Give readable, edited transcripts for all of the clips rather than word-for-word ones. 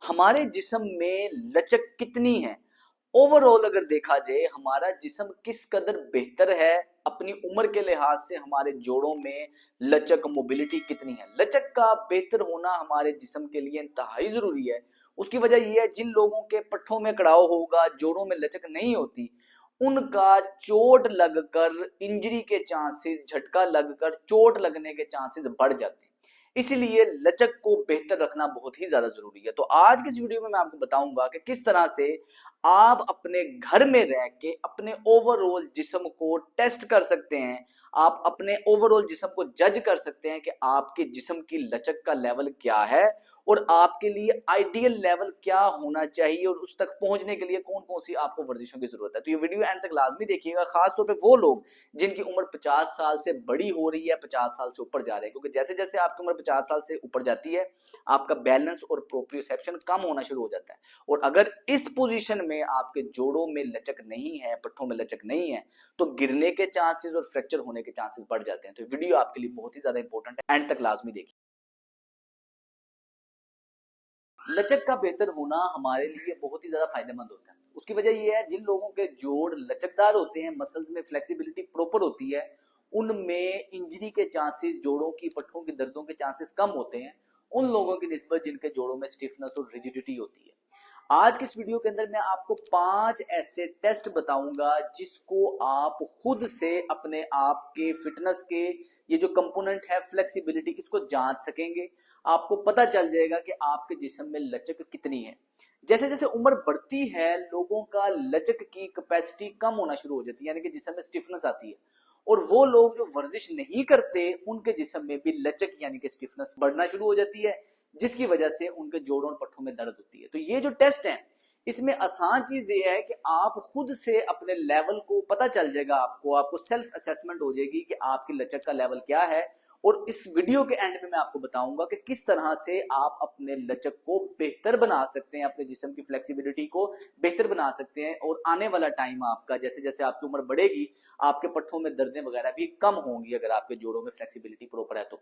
हमारे जिस्म में लचक कितनी है। ओवरऑल अगर देखा जाए हमारा जिस्म किस कदर बेहतर है अपनी उम्र के लिहाज से, हमारे जोड़ों में लचक मोबिलिटी कितनी है। लचक का बेहतर होना हमारे जिस्म के लिए इंतहाई जरूरी है। उसकी वजह यह है, जिन लोगों के पट्ठों में कड़ाव होगा, जोड़ों में लचक नहीं होती, उनका चोट लगकर इंजरी के चांसेस, झटका लगकर चोट लगने के चांसेस बढ़ जाते हैं। इसलिए लचक को बेहतर रखना बहुत ही ज्यादा जरूरी है। तो आज की इस वीडियो में मैं आपको बताऊंगा कि किस तरह से आप अपने घर में रह के अपने ओवरऑल जिस्म को टेस्ट कर सकते हैं। आप अपने ओवरऑल जिस्म को जज कर सकते हैं कि आपके जिस्म की लचक का लेवल क्या है और आपके लिए आइडियल लेवल क्या होना चाहिए, और उस तक पहुंचने के लिए कौन कौन सी आपको वर्जिशों की जरूरत है। तो ये वीडियो एंड तक लाजमी देखिएगा, खासतौर पे वो लोग जिनकी उम्र 50 साल से बड़ी हो रही है, 50 साल से ऊपर जा रहे हैं, क्योंकि जैसे जैसे आपकी उम्र 50 साल से ऊपर जाती है आपका बैलेंस और प्रोप्रियोसेप्शन कम होना शुरू हो जाता है। और अगर इस पोजीशन में आपके जोड़ों में लचक नहीं है, पट्ठों में लचक नहीं है, तो गिरने के चांसेस और फ्रैक्चर होने के चांसेस बढ़ जाते हैं। तो वीडियो आपके लिए बहुत ही ज्यादा इंपॉर्टेंट है, एंड तक लाजमी देखिए। लचक का बेहतर होना हमारे लिए बहुत ही ज्यादा फायदेमंद होता है। उसकी वजह यह है, जिन लोगों के जोड़ लचकदार होते हैं, मसल्स में फ्लेक्सिबिलिटी प्रॉपर होती है, उनमें इंजरी के चांसेस, जोड़ों की पट्टों की दर्दों के चांसेस कम होते हैं उन लोगों की निस्बत जिनके जोड़ों में स्टिफनेस और रिजिडिटी होती है। आज के इस वीडियो के अंदर मैं आपको 5 ऐसे टेस्ट बताऊंगा जिसको आप खुद से अपने आप के फिटनेस के ये जो कंपोनेंट है फ्लेक्सिबिलिटी, इसको जांच सकेंगे। आपको पता चल जाएगा कि आपके जिस्म में लचक कितनी है। जैसे जैसे उम्र बढ़ती है लोगों का लचक की कैपेसिटी कम होना शुरू हो जाती है, यानी कि जिस्म में स्टिफनेस आती है। और वो लोग जो वर्जिश नहीं करते उनके जिस्म में भी लचक यानी कि स्टिफनेस बढ़ना शुरू हो जाती है, जिसकी वजह से उनके जोड़ों और पट्टों में दर्द होती है। तो ये जो टेस्ट है इसमें आसान चीज ये है कि आप खुद से अपने लेवल को पता चल जाएगा, आपको सेल्फ असेसमेंट हो जाएगी कि आपकी लचक का लेवल क्या है। और इस वीडियो के एंड में मैं आपको बताऊंगा कि किस तरह से आप अपने लचक को बेहतर बना सकते हैं, अपने जिस्म की फ्लेक्सिबिलिटी को बेहतर बना सकते हैं। और आने वाला टाइम आपका, जैसे जैसे आपकी उम्र बढ़ेगी, आपके पट्टों में दर्दें वगैरह भी कम होंगी अगर आपके जोड़ों में फ्लेक्सिबिलिटी प्रॉपर है। तो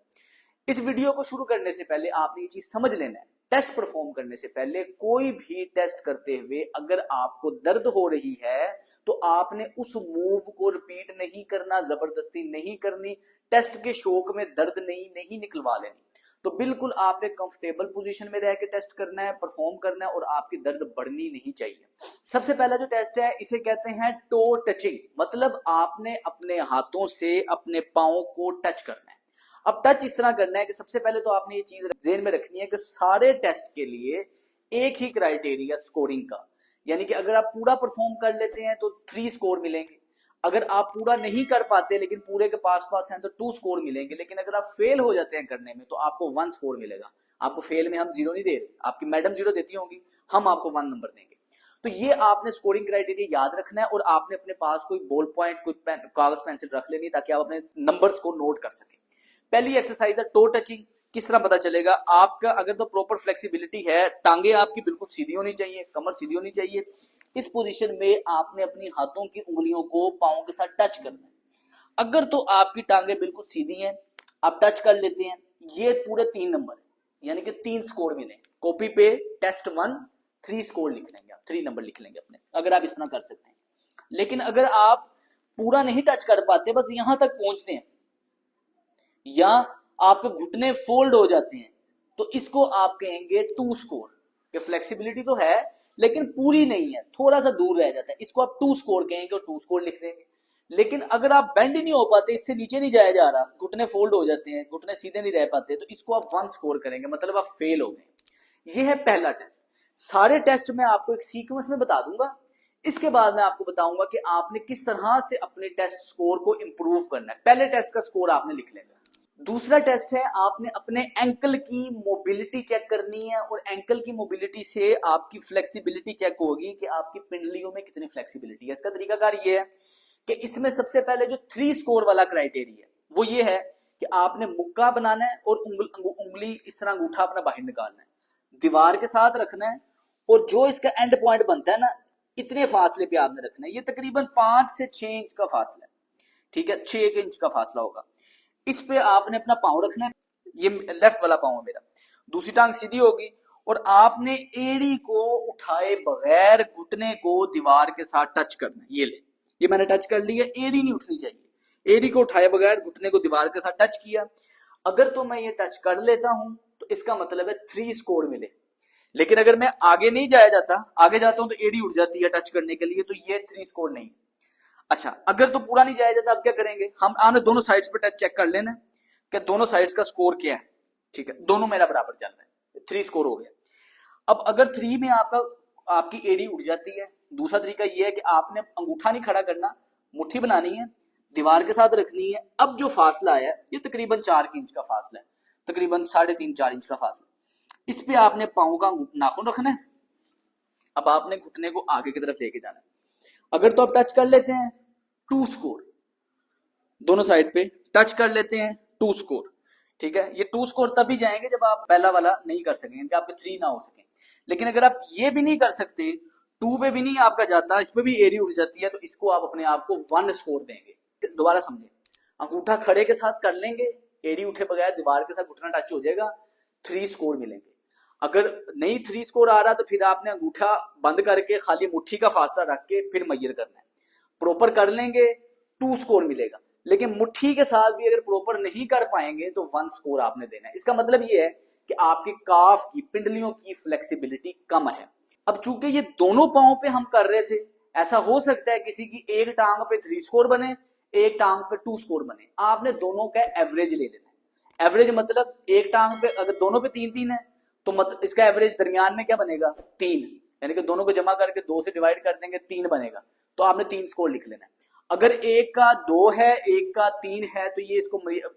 इस वीडियो को शुरू करने से पहले आपने ये चीज समझ लेना है, टेस्ट परफॉर्म करने से पहले, कोई भी टेस्ट करते हुए अगर आपको दर्द हो रही है तो आपने उस मूव को रिपीट नहीं करना, जबरदस्ती नहीं करनी, टेस्ट के शौक में दर्द नहीं निकलवा लेनी। तो बिल्कुल आपने कंफर्टेबल पोजीशन में रह के टेस्ट करना है, परफॉर्म करना है, और आपकी दर्द बढ़नी नहीं चाहिए। सबसे पहला जो टेस्ट है इसे कहते हैं टो टचिंग, मतलब आपने अपने हाथों से अपने पांव को टच करना है। अब टच इस तरह करना है कि सबसे पहले तो आपने ये चीज ज़हन में रखनी है कि सारे टेस्ट के लिए एक ही क्राइटेरिया स्कोरिंग का, यानी कि अगर आप पूरा परफॉर्म कर लेते हैं तो 3 स्कोर मिलेंगे, अगर आप पूरा नहीं कर पाते लेकिन पूरे के पास पास हैं तो 2 स्कोर मिलेंगे, लेकिन अगर आप फेल हो जाते हैं करने में तो आपको 1 स्कोर मिलेगा। आपको फेल में हम 0 नहीं दे रहे, आपकी मैडम 0 देती होंगी, हम आपको 1 नंबर देंगे। तो ये आपने स्कोरिंग क्राइटेरिया याद रखना है, और आपने अपने पास कोई बॉल पॉइंट, कोई कागज पेंसिल रख लेनी ताकि आप अपने नंबर्स को नोट कर सकें। पहली एक्सरसाइज है टो टचिंग। किस तरह पता चलेगा आपका, अगर तो प्रॉपर फ्लेक्सिबिलिटी है, टांगे आपकी बिल्कुल सीधी होनी चाहिए, कमर सीधी होनी चाहिए, इस पोजीशन में आपने अपनी हाथों की उंगलियों को पांव के साथ टच करना है। अगर तो आपकी टांगे बिल्कुल सीधी हैं, आप टच कर लेते हैं, ये पूरे 3 नंबर है, यानी कि 3 स्कोर मिले। कॉपी पे टेस्ट 1 3 स्कोर लिख लेंगे, आप 3 नंबर लिख लेंगे अपने, अगर आप इस तरह कर सकते हैं। लेकिन अगर आप पूरा नहीं टच कर पाते, बस यहां तक पहुंचते हैं, या आपके घुटने फोल्ड हो जाते हैं, तो इसको आप कहेंगे 2 स्कोर। ये फ्लेक्सिबिलिटी तो है लेकिन पूरी नहीं है, थोड़ा सा दूर रह जाता है, इसको आप 2 स्कोर कहेंगे और 2 स्कोर लिख देंगे। लेकिन अगर आप बेंड नहीं हो पाते, इससे नीचे नहीं जाया जा रहा, घुटने फोल्ड हो जाते हैं, घुटने सीधे नहीं रह पाते, तो इसको आप 1 स्कोर करेंगे, मतलब आप फेल हो गए। ये है पहला टेस्ट। सारे टेस्ट मैं आपको एक सीक्वेंस में बता दूंगा, इसके बाद मैं आपको बताऊंगा कि आपने किस तरह से अपने टेस्ट स्कोर को इंप्रूव करना है। पहले टेस्ट का स्कोर आपने लिख लेना। दूसरा टेस्ट है, आपने अपने एंकल की मोबिलिटी चेक करनी है, और एंकल की मोबिलिटी से आपकी फ्लेक्सिबिलिटी चेक होगी कि आपकी पिंडलियों में कितनी फ्लेक्सिबिलिटी है। इसका तरीकाकार ये है कि इसमें सबसे पहले जो 3 स्कोर वाला क्राइटेरिया है वो ये है कि आपने मुक्का बनाना है और उंगली इस तरह अंगूठा अपना बाहर निकालना है, दीवार के साथ रखना है, और जो इसका एंड पॉइंट बनता है ना, इतने फासले पे आपने रखना है। ये तकरीबन 5 से 6 इंच का फासला है, ठीक है, 6 इंच का फासला होगा। इस पे आपने अपना पांव रखना है, ये लेफ्ट वाला पांव है मेरा, दूसरी टांग सीधी होगी, और आपने एड़ी को उठाए बगैर घुटने को दीवार के साथ टच करना है। ये मैंने टच कर लिया, एड़ी नहीं उठनी चाहिए। एड़ी को उठाए बगैर घुटने को दीवार के साथ टच किया। अगर तो मैं ये टच कर लेता हूं तो इसका मतलब है 3 स्कोर मिले। लेकिन अगर मैं आगे नहीं जाया जाता, आगे जाता हूं तो एडी उठ जाती है टच करने के लिए, तो ये 3 स्कोर नहीं। अच्छा, अगर तो पूरा नहीं जाया जाता, अब क्या करेंगे हम, आने दोनों साइड्स पे टच चेक कर लेना कि दोनों साइड्स का स्कोर क्या है। ठीक है, दोनों मेरा बराबर चल रहा है, 3 स्कोर हो गया। अब अगर 3 में आपकी एडी उठ जाती है, दूसरा तरीका यह है कि आपने अंगूठा नहीं खड़ा करना, मुट्ठी बनानी है, दीवार के साथ रखनी है। अब जो फासला है ये तकरीबन 4 इंच का फासला है, तकरीबन 3.5-4 इंच का फासला। इस पे आपने पांव का नाखून रखना है। अब आपने घुटने को आगे की तरफ लेके जाना है। अगर तो आप टच कर लेते हैं 2 स्कोर, दोनों साइड पे टच कर लेते हैं 2 स्कोर। ठीक है, ये 2 स्कोर तभी जाएंगे जब आप पहला वाला नहीं कर सकेंगे, कि आपके 3 ना हो सके। लेकिन अगर आप ये भी नहीं कर सकते, 2 पे भी नहीं आपका जाता, इस पे भी एडी उठ जाती है, तो इसको आप अपने आप को 1 स्कोर देंगे। दोबारा समझे, अंगूठा खड़े के साथ कर लेंगे, एडी उठे बगैर दीवार के साथ घुटना टच हो जाएगा, 3 स्कोर मिलेंगे। अगर नहीं 3 स्कोर आ रहा तो फिर आपने अंगूठा बंद करके खाली मुट्ठी का फासला रख के फिर मैयर करना है। प्रॉपर कर लेंगे 2 स्कोर मिलेगा। लेकिन मुट्ठी के साथ भी अगर प्रॉपर नहीं कर पाएंगे तो 1 स्कोर आपने देना है। इसका मतलब ये है कि आपकी काफ की पिंडलियों की फ्लेक्सिबिलिटी कम है। अब चूंकि ये दोनों पांव पे हम कर रहे थे, ऐसा हो सकता है किसी की एक टांग पे 3 स्कोर बने, एक टांग पे 2 स्कोर बने। आपने दोनों का एवरेज ले लेना है। एवरेज मतलब एक टांग पे अगर दोनों पे 3-3 है तो इसका एवरेज दरमियान में क्या बनेगा 3, यानी कि दोनों को जमा करके 2 से डिवाइड कर देंगे 3 बनेगा, तो आपने 3 स्कोर लिख लेना है। अगर एक का 2 है, एक का 3 है, तो ये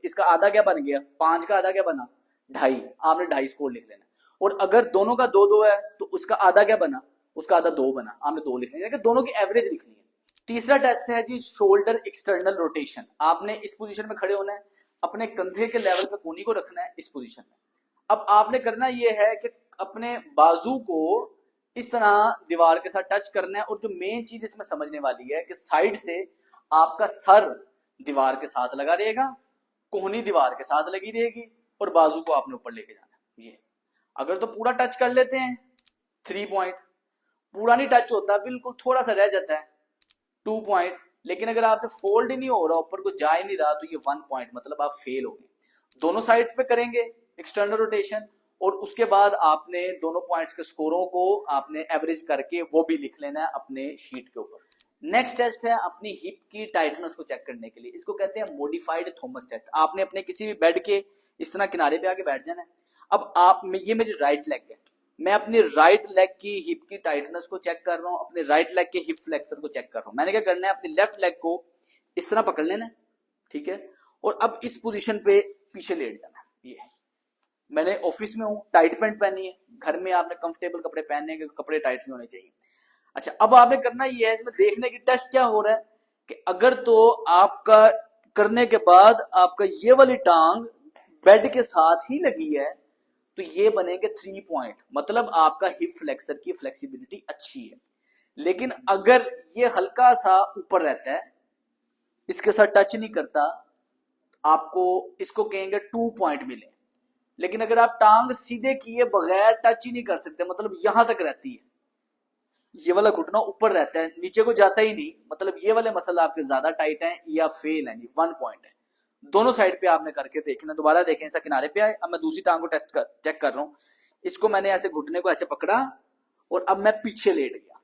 इसका आधा क्या बन गया, 5 का आधा क्या बना 2.5, आपने 2.5 स्कोर लिख लेना। और अगर दोनों का 2-2 है तो उसका आधा क्या बना, उसका आधा 2 बना, आपने 2 लिख लेना, दोनों की एवरेज लिखनी है। तीसरा टेस्ट है जी शोल्डर एक्सटर्नल रोटेशन। आपने इस पोजीशन में खड़े होना है, अपने कंधे के लेवल पे कोहनी को रखना है इस पोजीशन में। अब आपने करना यह है कि अपने बाजू को इस तरह दीवार के साथ टच करना है। और जो मेन चीज इसमें समझने वाली है कि साइड से आपका सर दीवार के साथ लगा रहेगा, कोहनी दीवार के साथ लगी रहेगी, और बाजू को आपने ऊपर लेके जाना है। ये अगर तो पूरा टच कर लेते हैं 3 पॉइंट, पूरा नहीं टच होता, बिल्कुल थोड़ा सा रह जाता है 2 पॉइंट। लेकिन अगर आपसे फोल्ड ही नहीं हो रहा, ऊपर को जा ही नहीं रहा, तो ये 1 पॉइंट, मतलब आप फेल हो गए। दोनों साइड्स पे करेंगे एक्सटर्नल रोटेशन, और उसके बाद आपने दोनों पॉइंट्स के स्कोरों को आपने एवरेज करके वो भी लिख लेना है अपने शीट के ऊपर। नेक्स्ट टेस्ट है अपनी हिप की टाइटनेस को चेक करने के लिए, इसको कहते हैं मॉडिफाइड थॉमस टेस्ट। आपने अपने किसी भी बेड के इस तरह किनारे पे आके बैठ जाना है। अब ये मेरी राइट लेग है, मैं अपनी राइट लेग की हिप की टाइटनेस को चेक कर रहा हूँ, अपने राइट लेग के हिप फ्लेक्सर को चेक कर रहा हूँ। मैंने क्या करना है, अपनी लेफ्ट लेग को इस तरह पकड़ लेना है, ठीक है, और अब इस पोजीशन पे पीछे लेट जाना है। ये मैंने ऑफिस में हूँ, टाइट पैंट पहनी है, घर में आपने कंफर्टेबल कपड़े पहनने हैं, कपड़े टाइट नहीं होने चाहिए। अच्छा, अब आपने करना ये है, इसमें देखने की टेस्ट क्या हो रहा है कि अगर तो आपका करने के बाद आपका ये वाली टांग बेड के साथ ही लगी है तो ये बनेंगे 3 पॉइंट, मतलब आपका हिप फ्लेक्सर की फ्लेक्सिबिलिटी अच्छी है। लेकिन अगर ये हल्का सा ऊपर रहता है, इसके साथ टच नहीं करता, आपको इसको कहेंगे 2 पॉइंट मिले। लेकिन अगर आप टांग सीधे किए बगैर टच ही नहीं कर सकते, मतलब यहां तक रहती है, ये वाला घुटना ऊपर रहता है, नीचे को जाता ही नहीं, मतलब ये वाले मसल आपके ज्यादा टाइट हैं या फेल है, 1 पॉइंट है। दोनों साइड पे आपने करके देखना। दोबारा देखें, ऐसा किनारे पे आए, अब मैं दूसरी टांग को चेक कर रहा हूं। इसको मैंने ऐसे घुटने को ऐसे पकड़ा और अब मैं पीछे लेट गया।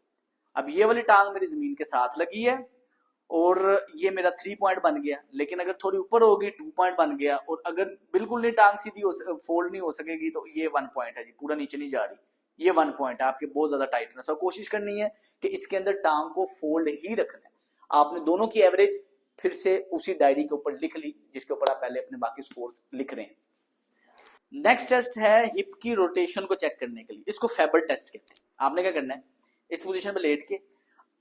अब ये वाली टांग मेरी जमीन के साथ लगी है और ये मेरा 3 पॉइंट बन गया। लेकिन अगर थोड़ी ऊपर होगी 2 पॉइंट बन गया, और अगर बिल्कुल नहीं टांग सीधी फोल्ड नहीं हो सकेगी तो ये 1 पॉइंट है जी, पूरा नीचे नहीं जा रही, ये 1 पॉइंट है। आपके बहुत ज्यादा टाइटनेस, और कोशिश करनी है कि इसके अंदर टांग को फोल्ड ही रखना है। आपने दोनों की एवरेज फिर से उसी डायरी के ऊपर लिख ली जिसके ऊपर आप पहले अपने बाकी स्कोर्स लिख रहे हैं। नेक्स्ट टेस्ट है हिप की रोटेशन को चेक करने के लिए, इसको फेबर टेस्ट कहते हैं। आपने क्या करना है, इस पोजीशन पे लेट के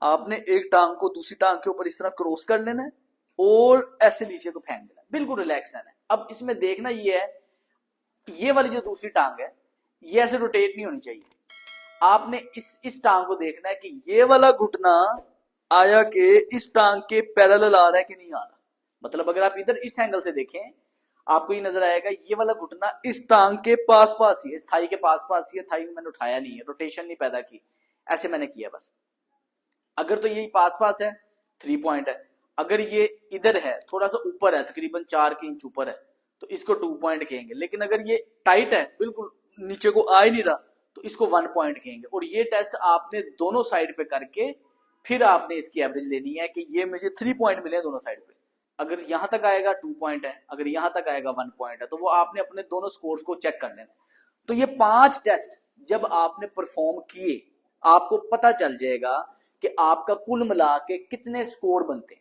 आपने एक टांग को दूसरी टांग के ऊपर इस तरह क्रॉस कर लेना है और ऐसे नीचे को फेंक देना है, बिल्कुल रिलैक्स रहना है। अब इसमें देखना ये है, ये वाली जो दूसरी टांग है ये ऐसे रोटेट नहीं होनी चाहिए। आपने इस टांग को देखना है कि ये वाला घुटना आया कि इस टांग के पैरेलल आ रहा है कि नहीं आ रहा। मतलब अगर आप इधर इस एंगल से देखें, आपको ये नजर आएगा ये वाला घुटना इस टांग के पास पास ही है, इस थाई के पास पास ही है, थाई में मैंने उठाया नहीं है, रोटेशन नहीं पैदा की, ऐसे मैंने किया बस। अगर तो यही पास पास है 3 पॉइंट है, अगर ये इधर है थोड़ा सा ऊपर है तकरीबन 4 के इंच ऊपर है तो इसको 2 पॉइंट कहेंगे, लेकिन अगर ये टाइट है बिल्कुल नीचे को आ ही नहीं रहा तो इसको 1 पॉइंट कहेंगे। और ये टेस्ट आपने दोनों साइड पे करके फिर आपने इसकी एवरेज लेनी है कि ये मुझे 3 पॉइंट मिले दोनों साइड पे। अगर यहां तक आएगा 2 पॉइंट है, अगर यहां तक आएगा 1 पॉइंट है, तो वो आपने अपने दोनों स्कोर्स को चेक कर लेना। तो ये 5 टेस्ट जब आपने परफॉर्म किए आपको पता चल जाएगा कि आपका कुल मिला के कितने स्कोर बनते हैं।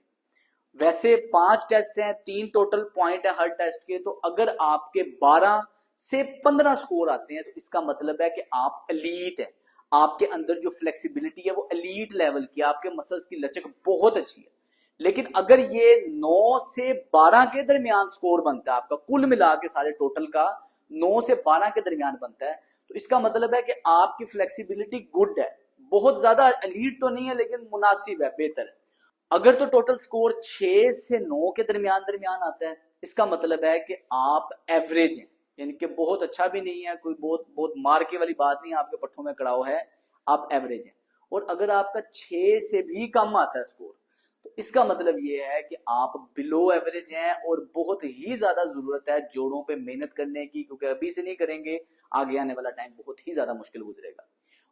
वैसे 5 टेस्ट हैं, 3 टोटल पॉइंट है हर टेस्ट के, तो अगर आपके 12 से 15 स्कोर आते हैं तो इसका मतलब है कि आप एलीट है, आपके अंदर जो फ्लेक्सिबिलिटी है वो एलीट लेवल की, आपके मसल्स की लचक बहुत अच्छी है। लेकिन अगर ये 9 से 12 के दरमियान स्कोर बनता है, आपका कुल मिला के सारे टोटल का 9 से 12 के दरमियान बनता है, तो इसका मतलब है कि आपकी फ्लेक्सिबिलिटी गुड है, बहुत ज्यादा एलीट तो नहीं है लेकिन मुनासिब है, बेहतर है। अगर तो टोटल स्कोर 6 से 9 के दरमियान दरमियान आता है, इसका मतलब है कि आप एवरेज हैं, यानी कि बहुत अच्छा भी नहीं है, कोई बहुत बहुत मार के वाली बात नहीं है, आपके पट्टों में कड़ाव है, आप एवरेज हैं। और अगर आपका 6 से भी कम आता है स्कोर तो इसका मतलब ये है कि आप बिलो एवरेज हैं और बहुत ही ज्यादा जरूरत है जोड़ों पे मेहनत करने की, क्योंकि अभी से नहीं करेंगे आगे आने वाला टाइम बहुत ही ज्यादा मुश्किल गुजरेगा।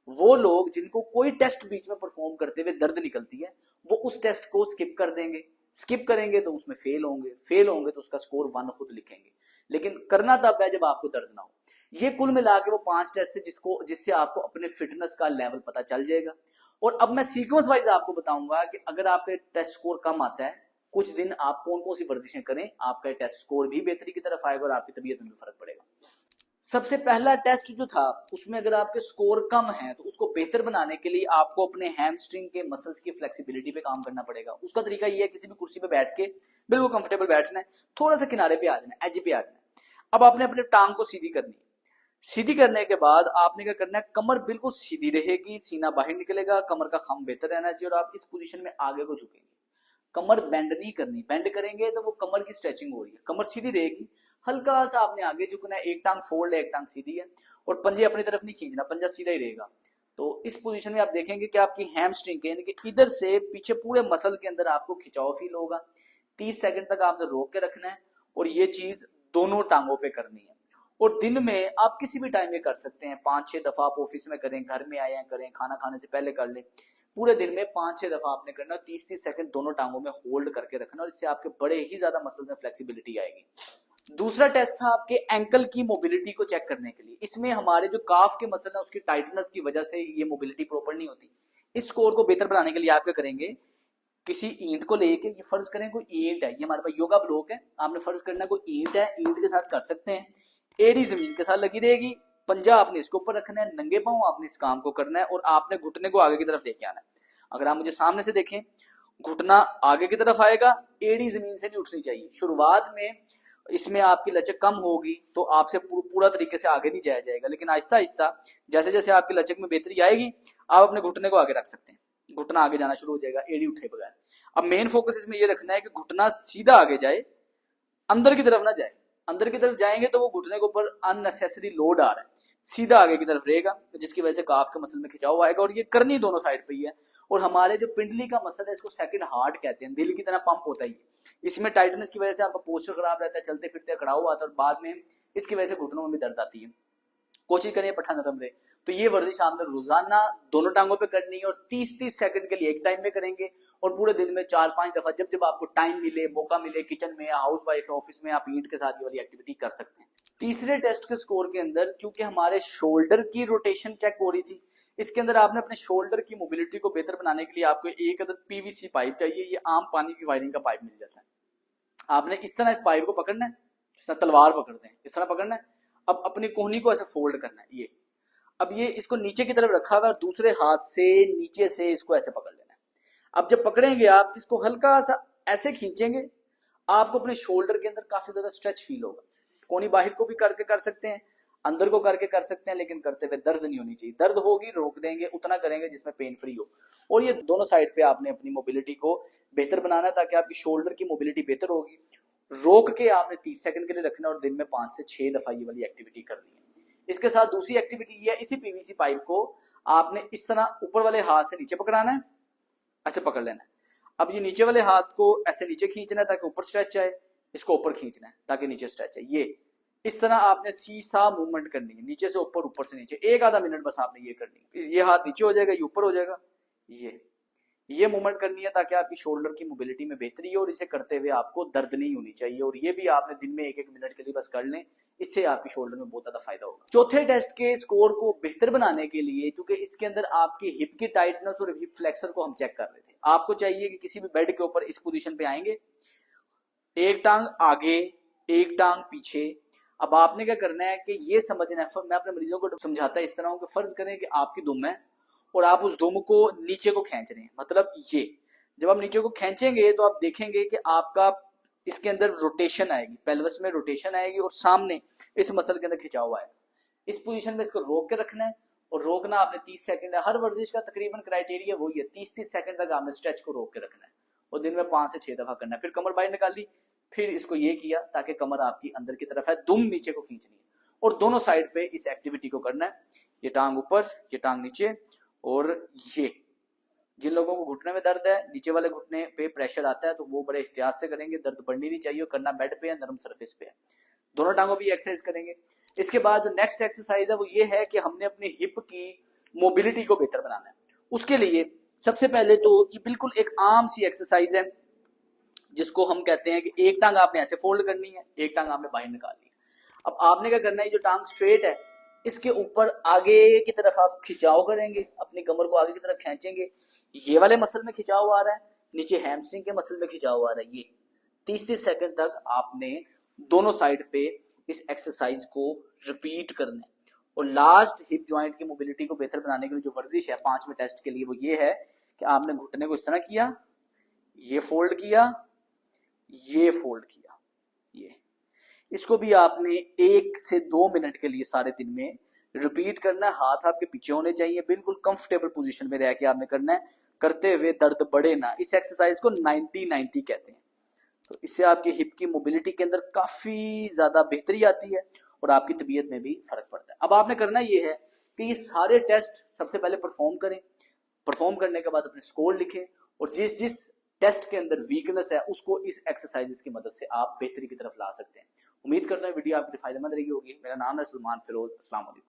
वो लोग जिनको कोई टेस्ट बीच में परफॉर्म करते हुए दर्द निकलती है वो उस टेस्ट को स्किप कर देंगे, स्किप करेंगे तो उसमें फेल होंगे, फेल होंगे तो उसका स्कोर 1 खुद लिखेंगे, लेकिन करना तब है जब आपको दर्द ना हो। ये कुल मिला के वो 5 टेस्ट है जिससे आपको अपने फिटनेस का लेवल पता चल जाएगा। और अब मैं सीक्वेंस वाइज आपको बताऊंगा कि अगर आपके टेस्ट स्कोर कम आता है कुछ दिन आप कौन कौन सी वर्जिशें करें, आपका टेस्ट स्कोर भी बेहतरी की तरफ आएगा और आपकी तबीयत में भी फर्क पड़ेगा। सबसे पहला टेस्ट जो था उसमें अगर आपके स्कोर कम है तो उसको बेहतर बनाने के लिए आपको अपने हैमस्ट्रिंग के मसल्स की फ्लेक्सिबिलिटी पे काम करना पड़ेगा। उसका तरीका ये है किसी भी कुर्सी पे बैठ के बिल्कुल कंफर्टेबल बैठना है, थोड़ा सा किनारे पे आ जाना है, एज पे आ जाना है। अब आपने अपने टांग को सीधी करनी है, सीधी करने के बाद आपने क्या करना है, कमर बिल्कुल सीधी रहेगी, सीना बाहर निकलेगा, कमर का खम बेहतर रहना चाहिए और आप इस पोजीशन में आगे को झुकेंगे। कमर बेंड नहीं करनी, बेंड करेंगे तो वो कमर की स्ट्रेचिंग हो रही है, कमर सीधी रहेगी, हल्का सा आपने आगे झुकना है, एक टांग फोल्ड है एक टांग सीधी है और पंजे अपनी तरफ नहीं खींचना, पंजा सीधा ही रहेगा। तो इस पोजीशन में आप देखेंगे कि आपकी हैमस्ट्रिंग के यानी कि इधर से पीछे पूरे मसल के अंदर आपको खिंचाव फील होगा। 30 सेकंड तक आपने रोक के रखना है और ये चीज दोनों टांगों पे करनी है। और दिन में आप किसी भी टाइम में कर सकते हैं, 5-6 दफा आप ऑफिस में करें, घर में आए करें, खाना खाने से पहले कर लें, पूरे दिन में 5-6 दफा आपने करना, 30-30 सेकंड दोनों टांगों में होल्ड करके रखना और इससे आपके बड़े ही ज्यादा मसल में फ्लेक्सिबिलिटी आएगी। दूसरा टेस्ट था आपके एंकल की मोबिलिटी को चेक करने के लिए। इसमें हमारे जो काफ के मसल है उसकी टाइटनेस की वजह से ये मोबिलिटी प्रॉपर नहीं होती। इस स्कोर को बेहतर बनाने के लिए आप क्या करेंगे, किसी ईंट को लेके, ये फर्ज करें कोई ईंट है, ये हमारे पास योगा ब्लॉक है, आपने फर्ज करना कोई ईंट है, ईंट के साथ कर सकते हैं, एड़ी जमीन के साथ लगी रहेगी, पंजा आपने इसके ऊपर रखना है, नंगे पांव आपने इस काम को करना है और आपने घुटने को आगे की तरफ लेके आना है। अगर आप मुझे सामने से देखें, घुटना आगे की तरफ आएगा, एड़ी जमीन से नहीं उठनी चाहिए। शुरुआत में इसमें आपकी लचक कम होगी तो आपसे पूरा तरीके से आगे नहीं जाया जाएगा, लेकिन आहिस्ता आहिस्ता जैसे जैसे आपकी लचक में बेहतरी आएगी आप अपने घुटने को आगे रख सकते हैं, घुटना आगे जाना शुरू हो जाएगा एड़ी उठे बगैर। अब मेन फोकस इसमें यह रखना है कि घुटना सीधा आगे जाए, अंदर की तरफ ना जाए। अंदर की तरफ जाएंगे तो वो घुटने के ऊपर अननेसेसरी लोड आ रहा है, सीधा आगे की तरफ रहेगा जिसकी वजह से काफ के मसल में खिंचाव आएगा और ये करनी दोनों साइड पे ही है। और हमारे जो पिंडली का मसल है इसको सेकंड हार्ट कहते हैं, दिल की तरह पंप होता है। इसमें टाइटनेस की वजह से आपका पोस्चर खराब रहता है, चलते फिरते खड़ाव आता है और बाद में इसकी वजह से घुटनों में भी दर्द आती है। कोशिश करिए पट्ठा नरम रहे। तो ये वर्जिश आपने रोजाना दोनों टांगों पे करनी है और 30-30 सेकंड के लिए एक टाइम में करेंगे और पूरे दिन में 4-5 दफा जब जब आपको टाइम मिले, मौका मिले, किचन में, हाउस वाइफ है, ऑफिस में, आप ईंट के साथ ये वाली एक्टिविटी कर सकते हैं। तीसरे टेस्ट के स्कोर के अंदर क्योंकि हमारे शोल्डर की रोटेशन चेक हो रही थी, इसके अंदर आपने अपने शोल्डर की मोबिलिटी को बेहतर बनाने के लिए आपको एक अदद पीवीसी पाइप चाहिए। ये आम पानी की वायरिंग का पाइप मिल जाता है। आपने इस तरह इस पाइप को पकड़ना है, जिस तरह तलवार पकड़ते हैं इस तरह पकड़ना है। अब अपनी कोहनी को ऐसे फोल्ड करना है, ये अब ये इसको नीचे की तरफ रखा हुआ है और दूसरे हाथ से नीचे से इसको ऐसे पकड़ लेना है। अब जब पकड़ेंगे आप इसको हल्का सा ऐसे खींचेंगे, आपको अपने शोल्डर के अंदर काफी ज्यादा स्ट्रेच फील होगा। कोहनी बाहर को भी करके कर सकते हैं, अंदर को करके कर सकते हैं, लेकिन करते हुए दर्द नहीं होनी चाहिए। दर्द होगी रोक देंगे, उतना करेंगे जिसमें पेन फ्री हो। और ये दोनों साइड पे आपने अपनी मोबिलिटी को बेहतर बनाना है ताकि आपकी शोल्डर की मोबिलिटी बेहतर होगी रोक के आपने 30 सेकंड के लिए रखना है और दिन में 5 से 6 दफा ये वाली एक्टिविटी करनी है। इसके साथ दूसरी एक्टिविटी ये है, इसी पीवीसी पाइप को आपने इस तरह ऊपर वाले हाथ से नीचे पकड़ाना है, ऐसे पकड़ लेना है। अब ये नीचे वाले हाथ को ऐसे नीचे खींचना है ताकि ऊपर स्ट्रेच आए, इसको ऊपर खींचना है ताकि नीचे स्ट्रेच आए। ये इस तरह आपने सीसा मूवमेंट करनी है, नीचे से ऊपर, ऊपर से नीचे, एक आधा मिनट बस आपने ये करनी है। ये हाथ नीचे हो जाएगा, ये ऊपर हो जाएगा, ये मूवमेंट करनी है ताकि आपकी शोल्डर की मोबिलिटी में बेहतरी हो और इसे करते हुए आपको दर्द नहीं होनी चाहिए। और ये भी आपने दिन में 1-1 मिनट के लिए बस कर लें, इससे आपकी शोल्डर में बहुत ज्यादा फायदा होगा। चौथे टेस्ट के स्कोर को बेहतर बनाने के लिए, क्योंकि इसके अंदर आपकी हिप की टाइटनेस और हिप फ्लेक्सर को हम चेक कर रहे थे, आपको चाहिए कि किसी भी बेड के ऊपर इस पोजीशन पे आएंगे, एक टांग आगे एक टांग पीछे। अब आपने क्या करना है कि ये समझना है, मैं अपने मरीजों को समझाता है इस तरह कि फर्ज करें कि आपकी दुम है और आप उस दुम को नीचे को खींच रहे हैं, मतलब ये जब आप नीचे को खींचेंगे तो आप देखेंगे कि आपका इसके अंदर रोटेशन आएगी, पेल्विस में रोटेशन आएगी और सामने इस मसल के अंदर खिंचाव आएगा। इस पोजीशन में इसको रोक के रखना है और रोकना आपने 30 सेकंड है। हर वर्जिश का तकरीबन क्राइटेरिया वही है, 30-30 सेकंड तक आपने स्ट्रेच को रोक के रखना है और दिन में 5 से 6 दफा करना है। फिर कमर बाहर निकाली, फिर इसको ये किया ताकि कमर आपकी अंदर की तरफ है, दुम नीचे को खींचनी है और दोनों साइड पे इस एक्टिविटी को करना है। ये टांग ऊपर, ये टांग नीचे, और ये जिन लोगों को घुटने में दर्द है, नीचे वाले घुटने पे प्रेशर आता है, तो वो बड़े एहतियात से करेंगे, दर्द बढ़नी नहीं चाहिए, करना बेड पे है, नरम सरफेस पे है। दोनों टांगों भी एक्सरसाइज करेंगे। इसके बाद जो नेक्स्ट एक्सरसाइज है वो ये है कि हमने अपनी हिप की मोबिलिटी को बेहतर बनाना है। उसके लिए सबसे पहले तो ये बिल्कुल एक आम सी एक्सरसाइज है जिसको हम कहते हैं कि एक टांग आपने ऐसे फोल्ड करनी है, एक टांग आपने बाहर निकालनी है। अब आपने क्या करना है, जो टांग स्ट्रेट है इसके ऊपर आगे की तरफ आप खिंचाव करेंगे, अपनी कमर को आगे की तरफ खींचेंगे, ये वाले मसल में खिंचाव आ रहा है, नीचे हैमस्ट्रिंग के मसल में खिंचाव आ रहा है। ये 30 सेकंड तक आपने दोनों साइड पे इस एक्सरसाइज को रिपीट करना है। और लास्ट हिप जॉइंट की मोबिलिटी को बेहतर बनाने के लिए जो वर्जिश है 5वें टेस्ट के लिए वो ये है कि आपने घुटने को इस तरह किया, ये फोल्ड किया, ये फोल्ड किया, ये इसको भी आपने 1 से 2 मिनट के लिए सारे दिन में रिपीट करना है। हाथ आपके पीछे होने चाहिए, बिल्कुल कंफर्टेबल पोजीशन में रह के आपने करना है, करते हुए दर्द बढ़े ना। इस एक्सरसाइज को 90-90 कहते हैं। तो इससे आपकी हिप की मोबिलिटी के अंदर काफी ज्यादा बेहतरी आती है और आपकी तबीयत में भी फर्क पड़ता है। अब आपने करना ये है कि ये सारे टेस्ट सबसे पहले परफॉर्म करें, परफॉर्म करने के बाद अपने स्कोर लिखें और जिस जिस टेस्ट के अंदर वीकनेस है उसको इस एक्सरसाइजेस की मदद से आप बेहतरी की तरफ ला सकते हैं। उम्मीद करता हूं वीडियो आपके लिए फायदेमंद रही होगी। मेरा नाम है सलमान फिरोज। अस्सलाम वालेकुम।